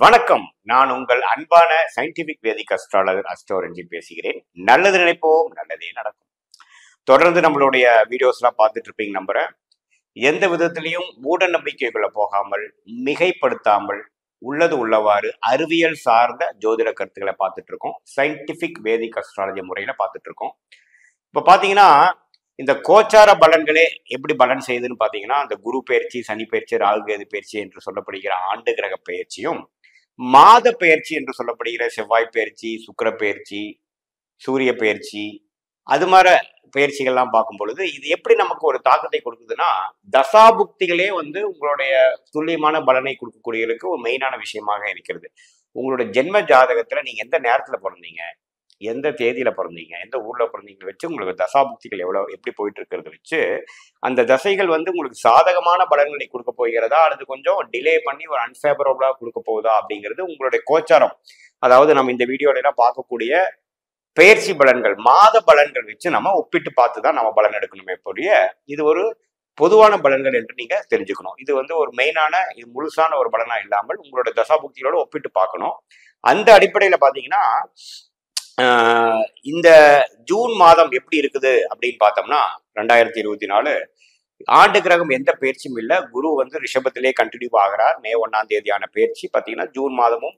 வணக்கம். நான் உங்கள் அன்பான சயின்டிபிக் வேதிக் அஸ்ட்ராலஜர் அஸ்ட்ரோரஞ்சி பேசுகிறேன். நல்லது நினைப்போம், நல்லதே நடக்கும். தொடர்ந்து நம்மளுடைய வீடியோஸ்லாம் பார்த்துட்டு இருப்பீங்க நம்புறேன். எந்த விதத்திலையும் மூட நம்பிக்கைக்குள்ள போகாமல், மிகைப்படுத்தாமல், உள்ளது உள்ளவாறு அறிவியல் சார்ந்த ஜோதிட கருத்துக்களை பார்த்துட்டு இருக்கோம். சயின்டிபிக் வேதிக் அஸ்ட்ராலஜி முறையில பார்த்துட்டு இருக்கோம். இப்ப பாத்தீங்கன்னா, இந்த கோச்சார பலன்களே எப்படி பலன் செய்யுதுன்னு பாத்தீங்கன்னா, அந்த குரு பயிற்சி, சனி பயிற்சி, ராகு கேது பயிற்சி என்று சொல்லப்படுகிற ஆண்டு கிரக பயிற்சியும், மாத பயிற்சி என்று சொல்லப்படுகிற செவ்வாய் பயிற்சி, சுக்கிர பயிற்சி, சூரிய பயிற்சி, அது மாதிரி பயிற்சிகள்லாம் பார்க்கும் பொழுது இது எப்படி நமக்கு ஒரு தாக்கத்தை கொடுக்குதுன்னா, தசாபுக்திகளே உங்களுடைய துல்லியமான பலனை கொடுக்கக்கூடியதுக்கு ஒரு மெயினான விஷயமாக இருக்கிறது. உங்களுடைய ஜென்ம ஜாதகத்துல நீங்க எந்த நேரத்துல பிறந்தீங்க, எந்த தேதியில பிறந்தீங்க, எந்த ஊர்ல பிறந்தீங்க வச்சு உங்களுக்கு தசாபுக்திகள் எப்படி போயிட்டு இருக்கிறத வச்சு அந்த தசைகள் உங்களுக்கு சாதகமான பலன்களை கொடுக்க போகிறதா அல்லது கொஞ்சம் டிலே பண்ணி ஒரு அன்ஃபேவரபிளா கொடுக்க போகுதா அப்படிங்கிறது உங்களுடைய கோச்சாரம். அதாவது நம்ம இந்த வீடியோல எல்லாம் பார்க்கக்கூடிய பயிற்சி பலன்கள், மாத பலன்கள் வச்சு நம்ம ஒப்பிட்டு பார்த்து தான் நம்ம பலன் எடுக்கணுமே போலிய இது ஒரு பொதுவான பலன்கள் என்று நீங்க தெரிஞ்சுக்கணும். இது ஒரு மெயினான, இது முழுசான ஒரு பலனா இல்லாமல் உங்களுடைய தசாபுக்திகளோட ஒப்பிட்டு பார்க்கணும். அந்த அடிப்படையில பாத்தீங்கன்னா, இந்த ஜூன் மாதம் எப்படி இருக்குது அப்படின்னு பார்த்தோம்னா, 2024 ஆண்டு கிரகம் எந்த பயிற்சியும் இல்லை. குரு ரிஷபத்திலே கண்டினியூ ஆகிறார். மே 1ஆம் தேதியான பயிற்சி பார்த்தீங்கன்னா, ஜூன் மாதமும்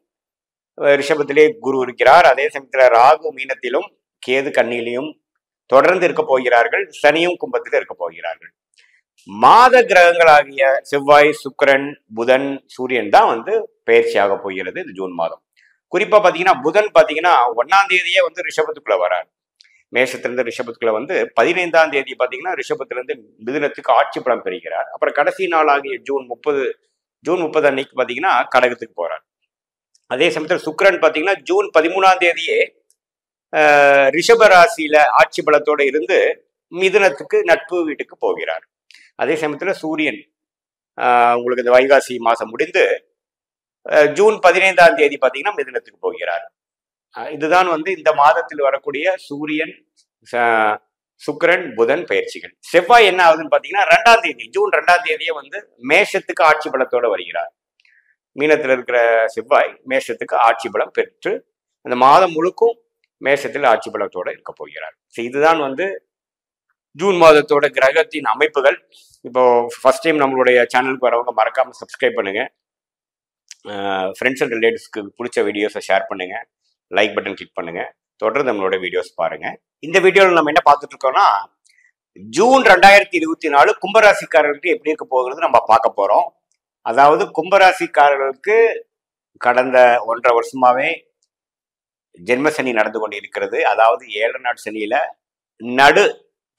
ரிஷபத்திலே குரு இருக்கிறார். அதே சமயத்தில் ராகு மீனத்திலும், கேது கன்னியிலையும் தொடர்ந்து இருக்க போகிறார்கள். சனியும் கும்பத்தில் இருக்க போகிறார்கள். மாத கிரகங்களாகிய செவ்வாய், சுக்கிரன், புதன், சூரியன் தான் பயிற்சியாக போகிறது இந்த ஜூன் மாதம். குறிப்பா பாத்தீங்கன்னா, புதன் பாத்தீங்கன்னா 1ஆம் தேதியே ரிஷபத்துக்குள்ள வரார். மேஷத்திலிருந்து ரிஷபத்துக்குள்ள 15ஆம் தேதி பாத்தீங்கன்னா ரிஷபத்திலிருந்து மிதுனத்துக்கு ஆட்சி பலம் பெறுகிறார். அப்புறம் கடைசி நாளாகிய ஜூன் 30 அன்னைக்கு பாத்தீங்கன்னா கடகத்துக்கு போறார். அதே சமயத்தில் சுக்கிரன் பாத்தீங்கன்னா ஜூன் 13ஆம் தேதியே ரிஷப ராசியில ஆட்சி பலத்தோட இருந்து மிதுனத்துக்கு நட்பு வீட்டுக்கு போகிறார். அதே சமயத்துல சூரியன் உங்களுக்கு இந்த வைகாசி மாசம் முடிந்து ஜூன் 15ஆம் தேதி பாத்தீங்கன்னா மிதுனத்துக்கு போகிறார். இதுதான் இந்த மாதத்தில் வரக்கூடிய சூரியன், சுக்கிரன், புதன் பயிற்சிகள். செவ்வாய் என்ன ஆகுதுன்னு பாத்தீங்கன்னா 2ஆம் தேதி, ஜூன் 2ஆம் தேதியே மேஷத்துக்கு ஆட்சி பலத்தோட வருகிறார். மீனத்தில் இருக்கிற செவ்வாய் மேஷத்துக்கு ஆட்சி பலம் பெற்று அந்த மாதம் முழுக்கும் மேஷத்தில் ஆட்சி பலத்தோட இருக்க போகிறார். இதுதான் ஜூன் மாதத்தோட கிரகத்தின் அமைப்புகள். இப்போ ஃபர்ஸ்ட் டைம் நம்மளுடைய சேனலுக்கு வரவங்க மறக்காம சப்ஸ்கிரைப் பண்ணுங்க. ஃப்ரெண்ட்ஸ் அண்ட் ரிலேட்டிவ்ஸ்க்கு பிடிச்ச வீடியோஸை ஷேர் பண்ணுங்க, லைக் பட்டன் கிளிக் பண்ணுங்க, தொடர்ந்து நம்மளோட வீடியோஸ் பாருங்க. இந்த வீடியோவில் நம்ம என்ன பார்த்துட்டு இருக்கோம்னா, ஜூன் 2024 கும்பராசிக்காரர்களுக்கு எப்படி இருக்க போகிறது நம்ம பார்க்க போறோம். அதாவது கும்பராசிக்காரர்களுக்கு கடந்த 1.5 வருஷமாவே ஜென்ம சனி நடந்து கொண்டு இருக்கிறது. அதாவது 7 நாட் சனியில நடு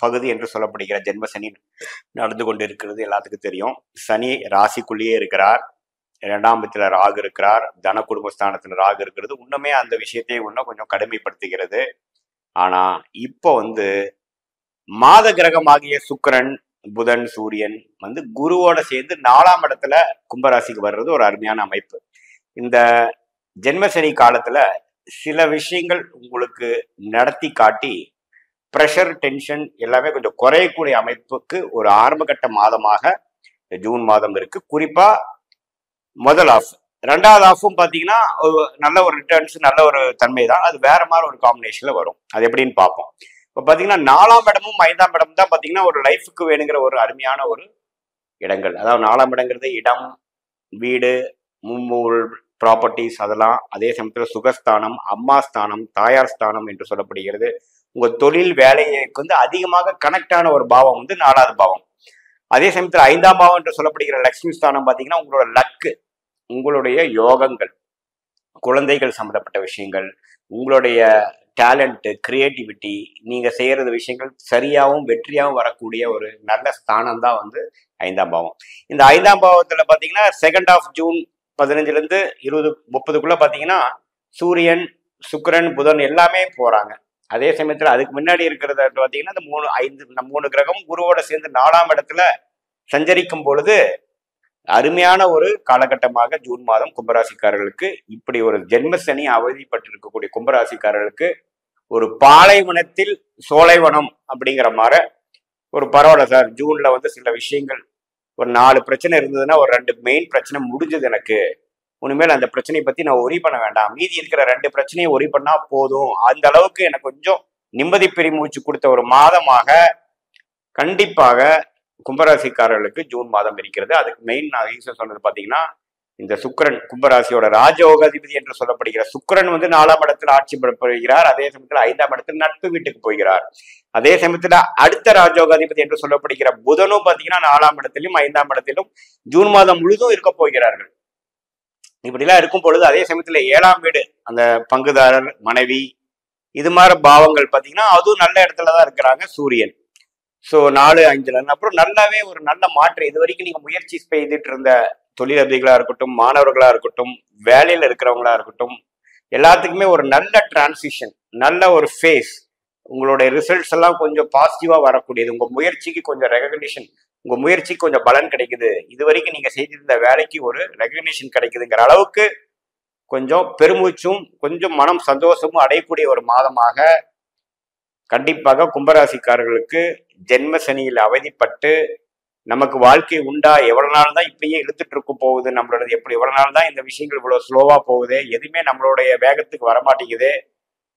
பகுதி என்று சொல்லப்படுகிற ஜென்ம சனி நடந்து கொண்டு இருக்கிறது எல்லாத்துக்கும் தெரியும். சனி ராசிக்குள்ளேயே இருக்கிறார். 2ஆம் இடத்துல ராகு இருக்கிறார். தன குடும்பஸ்தானத்துல ராகு இருக்கிறது இன்னுமே அந்த விஷயத்தை இன்னும் கொஞ்சம் கடுமைப்படுத்துகிறது. ஆனா இப்போ மாத கிரகமாகிய சுக்கிரன், புதன், சூரியன் குருவோட சேர்ந்து 4ஆம் இடத்துல கும்பராசிக்கு வர்றது ஒரு அருமையான அமைப்பு. இந்த ஜென்மசனி காலத்துல சில விஷயங்கள் உங்களுக்கு நடத்தி காட்டி ப்ரெஷர், டென்ஷன் எல்லாமே கொஞ்சம் குறையக்கூடிய அமைப்புக்கு ஒரு ஆரம்பகட்ட மாதமாக ஜூன் மாதம் இருக்கு. குறிப்பா முதல் ஆஃப், 2வது ஆஃபும் பாத்தீங்கன்னா நல்ல ஒரு ரிட்டர்ன்ஸ், நல்ல ஒரு தன்மை தான். அது வேற மாதிரி ஒரு காம்பினேஷன்ல வரும். அது எப்படின்னு பார்ப்போம். இப்போ பாத்தீங்கன்னா 4ஆம் இடமும் 5ஆம் இடம் தான் பாத்தீங்கன்னா ஒரு லைஃபுக்கு வேணுங்கிற ஒரு அருமையான ஒரு இடங்கள். அதாவது 4ஆம் இடங்கிறது இடம், வீடு, மும்மூல் ப்ராப்பர்ட்டிஸ் அதெல்லாம். அதே சமயத்தில் சுகஸ்தானம், அம்மா ஸ்தானம், தாயார் ஸ்தானம் என்று சொல்லப்படுகிறது. உங்க தொழில் வேலைக்கு அதிகமாக கனெக்ட் ஆன ஒரு பாவம் 4வது பாவம். அதே சமயத்தில் 5ஆம் பாவம் என்று சொல்லப்படுகிற லக்ஷ்மி ஸ்தானம் பாத்தீங்கன்னா உங்களோட லக்கு, உங்களுடைய யோகங்கள், குழந்தைகள் சம்பந்தப்பட்ட விஷயங்கள், உங்களுடைய டேலண்ட், கிரியேட்டிவிட்டி, நீங்க செய்யறது விஷயங்கள் சரியாகவும் வெற்றியாகவும் வரக்கூடிய ஒரு நல்ல ஸ்தானம் தான் 5ஆம் பாவம். இந்த 5ஆம் பாவத்துல பாத்தீங்கன்னா 2nd ஆஃப் ஜூன் 15லேருந்து 20-30க்குள்ள பாத்தீங்கன்னா சூரியன், சுக்கிரன், புதன் எல்லாமே போறாங்க. அதே சமயத்துல அதுக்கு முன்னாடி இருக்கிறத பாத்தீங்கன்னா இந்த 3 கிரகம் குருவோட சேர்ந்து 4ஆம் இடத்துல சஞ்சரிக்கும் பொழுது அருமையான ஒரு காலகட்டமாக ஜூன் மாதம் கும்பராசிக்காரர்களுக்கு, இப்படி ஒரு ஜென்மசனி அவதிப்பட்டு இருக்கக்கூடிய கும்பராசிக்காரர்களுக்கு ஒரு பாலைவனத்தில் சோலைவனம் அப்படிங்கிற மாதிரி ஒரு பரவாயில்ல சார், ஜூன்ல சில விஷயங்கள் ஒரு 4 பிரச்சனை இருந்ததுன்னா ஒரு 2 மெயின் பிரச்சனை முடிஞ்சது எனக்கு, இனிமேல் அந்த பிரச்சனையை பத்தி நான் ஒரி பண்ண வேண்டாம், மீதி இருக்கிற 2 பிரச்சனையை ஒரி பண்ணா போதும், அந்த அளவுக்கு எனக்கு கொஞ்சம் நிம்மதி பெருமூச்சு கொடுத்த ஒரு மாதமாக கண்டிப்பாக கும்பராசிக்காரர்களுக்கு ஜூன் மாதம் இருக்கிறது. அதுக்கு மெயின் நான் ரீசன் சொன்னது பாத்தீங்கன்னா, இந்த சுக்கிரன் கும்பராசியோட ராஜயோகாதிபதி என்று சொல்லப்படுகிற சுக்கிரன் வந்து 4ஆம் இடத்துல ஆட்சி பெறுகிறார். அதே சமயத்துல 5ஆம் இடத்துல நட்பு வீட்டுக்கு போகிறார். அதே சமயத்துல அடுத்த ராஜயோகாதிபதி என்று சொல்லப்படுகிற புதனும் பாத்தீங்கன்னா 4ஆம் இடத்திலும் 5ஆம் இடத்திலும் ஜூன் மாதம் முழுதும் இருக்க போகிறார்கள். இப்படிலாம் இருக்கும் பொழுது அதே சமயத்துல 7ஆம் வீடு அந்த பங்குதாரர் மனைவி இது மாதிரி பாவங்கள் பாத்தீங்கன்னா அதுவும் நல்ல இடத்துலதான் இருக்கிறாங்க சூரியன். ஸோ 4, 5ல அப்புறம் நல்லாவே ஒரு நல்ல மாற்றம். இது வரைக்கும் நீங்க முயற்சி செய்துட்டு இருந்த தொழிலதிகளா இருக்கட்டும், மாணவர்களா இருக்கட்டும், வேலையில இருக்கிறவங்களா இருக்கட்டும், எல்லாத்துக்குமே ஒரு நல்ல டிரான்சிஷன், நல்ல ஒரு ஃபேஸ், உங்களுடைய ரிசல்ட்ஸ் எல்லாம் கொஞ்சம் பாசிட்டிவா வரக்கூடியது. உங்க முயற்சிக்கு கொஞ்சம் ரெகக்னிஷன், உங்க முயற்சிக்கு கொஞ்சம் பலன் கிடைக்குது, இது வரைக்கும் நீங்க செய்திருந்த வேலைக்கு ஒரு ரெகக்னிஷன் கிடைக்குதுங்கிற அளவுக்கு கொஞ்சம் பெருமூச்சும் கொஞ்சம் மனம் சந்தோஷமும் அடையக்கூடிய ஒரு மாதமாக கண்டிப்பாக கும்பராசிக்காரர்களுக்கு ஜென்ம சனியில் அவதிப்பட்டு நமக்கு வாழ்க்கை உண்டா, எவ்வளவு நாள் தான் இப்படியே இழுத்துட்டு இருக்க போகுது, நம்மளோட எவ்வளவு நாள் தான் இந்த விஷயங்கள் இவ்வளவு ஸ்லோவா போகுது, எதுவுமே நம்மளுடைய வேகத்துக்கு வரமாட்டேங்குது,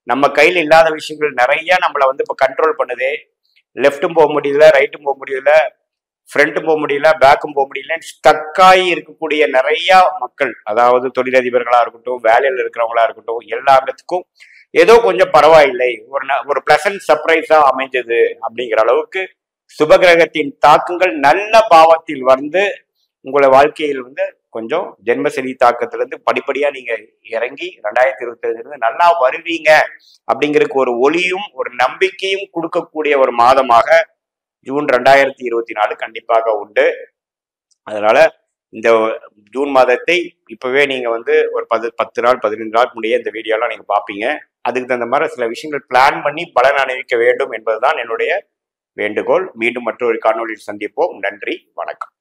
நம்ம கையில் இல்லாத விஷயங்கள் நிறைய நம்மளை வந்து இப்போ கண்ட்ரோல் பண்ணுது, லெஃப்ட்டும் போக முடியல, ரைட்டும் போக முடியல, ஃப்ரண்ட்டும் போக முடியல, பேக்கும் போக முடியல, ஸ்டக்காகி இருக்கக்கூடிய நிறைய மக்கள், அதாவது தொழிலதிபர்களா இருக்கட்டும், வேலையில் இருக்கிறவங்களா இருக்கட்டும், எல்லாத்துக்கும் ஏதோ கொஞ்சம் பரவாயில்லை, ஒரு பிளசன்ட் சர்ப்ரைஸா அமைஞ்சது அப்படிங்கிற அளவுக்கு சுபகிரகத்தின் தாக்கங்கள் நல்ல பாவத்தில் வந்து உங்களை வாழ்க்கையில் வந்து கொஞ்சம் ஜென்மசனி தாக்கத்திலிருந்து படிப்படியா நீங்க இறங்கி 2025 நல்லா வருவீங்க அப்படிங்கிறதுக்கு ஒரு ஒளியும் ஒரு நம்பிக்கையும் கொடுக்கக்கூடிய ஒரு மாதமாக ஜூன் 2024 கண்டிப்பாக உண்டு. அதனால இந்த ஜூன் மாதத்தை இப்பவே நீங்க வந்து ஒரு 10 நாள் 15 நாள் முடிய இந்த வீடியோலாம் நீங்க பார்ப்பீங்க. அதுக்கு தகுந்த மாதிரி சில விஷயங்கள் பிளான் பண்ணி பலன் அணிவிக்க வேண்டும் என்பதுதான் என்னுடைய வேண்டுகோள். மீண்டும் மற்றொரு காணொலியில் சந்திப்போம். நன்றி, வணக்கம்.